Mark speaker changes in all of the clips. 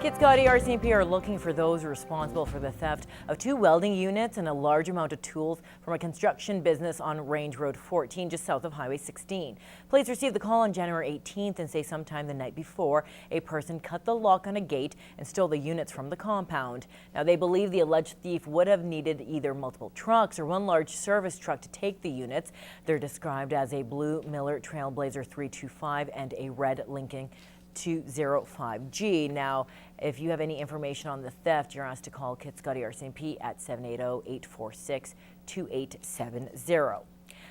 Speaker 1: Got RCMP are looking for those responsible for the theft of 2 welding units and a large amount of tools from a construction business on Range Road 14 just south of Highway 16. Police received the call on January 18th and say sometime the night before a person cut the lock on a gate and stole the units from the compound. Now they believe the alleged thief would have needed either multiple trucks or one large service truck to take the units. They're described as a blue Miller Trailblazer 325 and a red Lincoln 205G. Now, if you have any information on the theft, you're asked to call Kitscoty RCMP at 780-846-2870.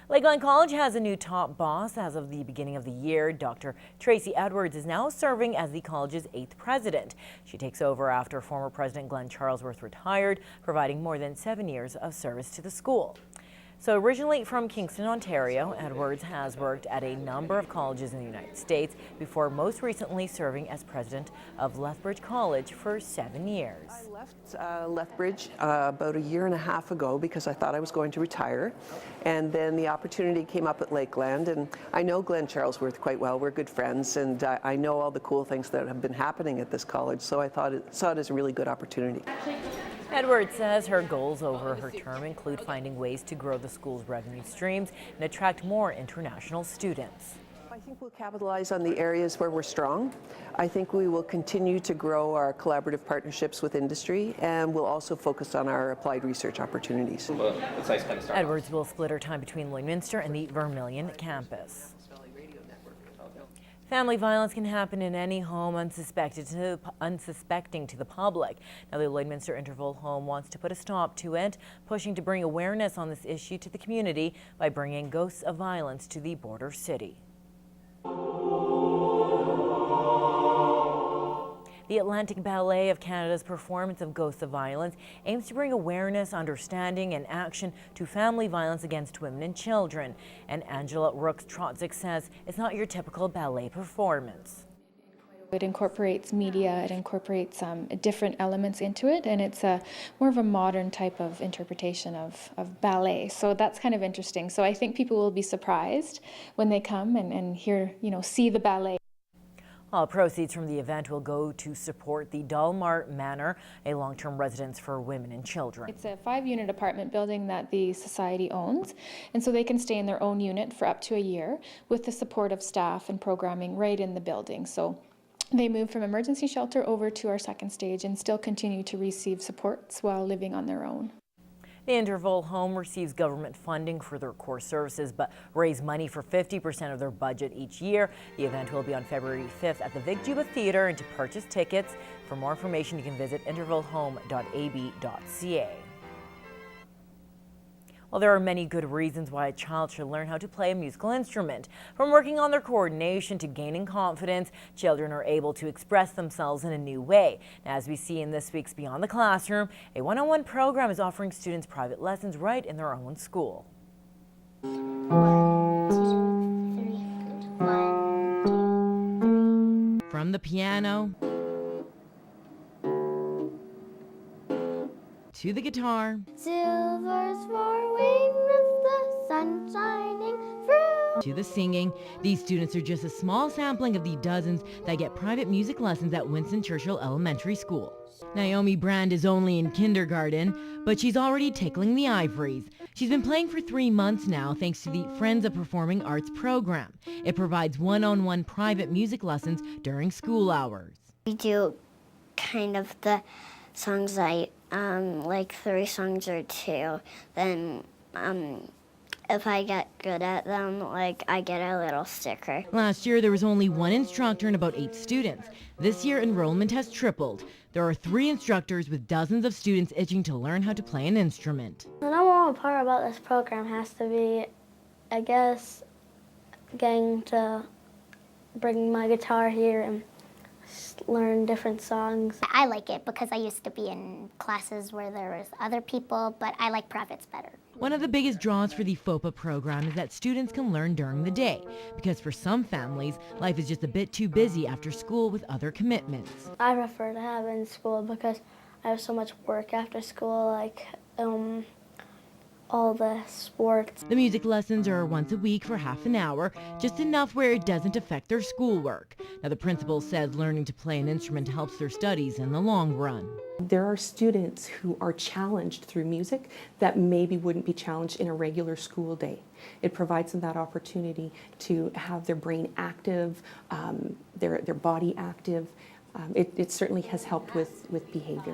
Speaker 1: Lakeland College has a new top boss as of the beginning of the year. Dr. Tracy Edwards is now serving as the college's 8th president. She takes over after former President Glenn Charlesworth retired, providing more than 7 years of service to the school. So originally from Kingston, Ontario, Edwards has worked at a number of colleges in the United States before most recently serving as president of Lethbridge College for 7 years.
Speaker 2: I left Lethbridge about a year and a half ago because I thought I was going to retire, and then the opportunity came up at Lakeland, and I know Glenn Charlesworth quite well. We're good friends, and I know all the cool things that have been happening at this college, so I saw it as a really good opportunity.
Speaker 1: Edwards says her goals over her term include finding ways to grow the school's revenue streams and attract more international students.
Speaker 2: I think we'll capitalize on the areas where we're strong. I think we will continue to grow our collaborative partnerships with industry, and we'll also focus on our applied research opportunities.
Speaker 1: Edwards will split her time between Lloydminster and the Vermilion campus. Family violence can happen in any home unsuspecting to the public. Now the Lloydminster Interval Home wants to put a stop to it, pushing to bring awareness on this issue to the community by bringing Ghosts of Violence to the border city. The Atlantic Ballet of Canada's performance of Ghosts of Violence aims to bring awareness, understanding, and action to family violence against women and children. And Angela Rooks-Trotzik says it's not your typical ballet performance.
Speaker 3: It incorporates media, it incorporates different elements into it, and it's more of a modern type of interpretation of ballet. So that's kind of interesting. So I think people will be surprised when they come and hear, see the ballet.
Speaker 1: All proceeds from the event will go to support the Dalmar Manor, a long-term residence for women and children.
Speaker 3: It's a 5-unit apartment building that the society owns, and so they can stay in their own unit for up to a year with the support of staff and programming right in the building. So they moved from emergency shelter over to our second stage and still continue to receive supports while living on their own.
Speaker 1: The Interval Home receives government funding for their core services, but raise money for 50% of their budget each year. The event will be on February 5th at the Vic Juba Theatre, and to purchase tickets, for more information you can visit intervalhome.ab.ca. Well, there are many good reasons why a child should learn how to play a musical instrument. From working on their coordination to gaining confidence, children are able to express themselves in a new way. Now, as we see in this week's Beyond the Classroom, a one-on-one program is offering students private lessons right in their own school.
Speaker 4: 1, 2, 3, 1, 2.
Speaker 1: From the piano to the guitar,
Speaker 4: Silver's forward with the sun shining through.
Speaker 1: to the singing, these students are just a small sampling of the dozens that get private music lessons at Winston Churchill Elementary School. Naomi Brand is only in kindergarten, but she's already tickling the ivories. She's been playing for 3 months now thanks to the Friends of Performing Arts program. It provides one-on-one private music lessons during school hours.
Speaker 4: We do kind of the songs like 3 songs or 2. Then if I get good at them, I get a little sticker.
Speaker 1: Last year, there was only 1 instructor and about 8 students. This year, enrollment has tripled. There are 3 instructors with dozens of students itching to learn how to play an instrument.
Speaker 5: The number one part about this program has to be, I guess, getting to bring my guitar here and learn different songs.
Speaker 6: I like it because I used to be in classes where there was other people, but I like privates better.
Speaker 1: One of the biggest draws for the FOPA program is that students can learn during the day, because for some families, life is just a bit too busy after school with other commitments.
Speaker 5: I prefer to have it in school because I have so much work after school, like all the sports.
Speaker 7: The music lessons are once a week for half an hour, just enough where it doesn't affect their schoolwork. Now, the principal says learning to play an instrument helps their studies in the long run.
Speaker 8: There are students who are challenged through music that maybe wouldn't be challenged in a regular school day. It provides them that opportunity to have their brain active, their body active. It certainly has helped with behavior.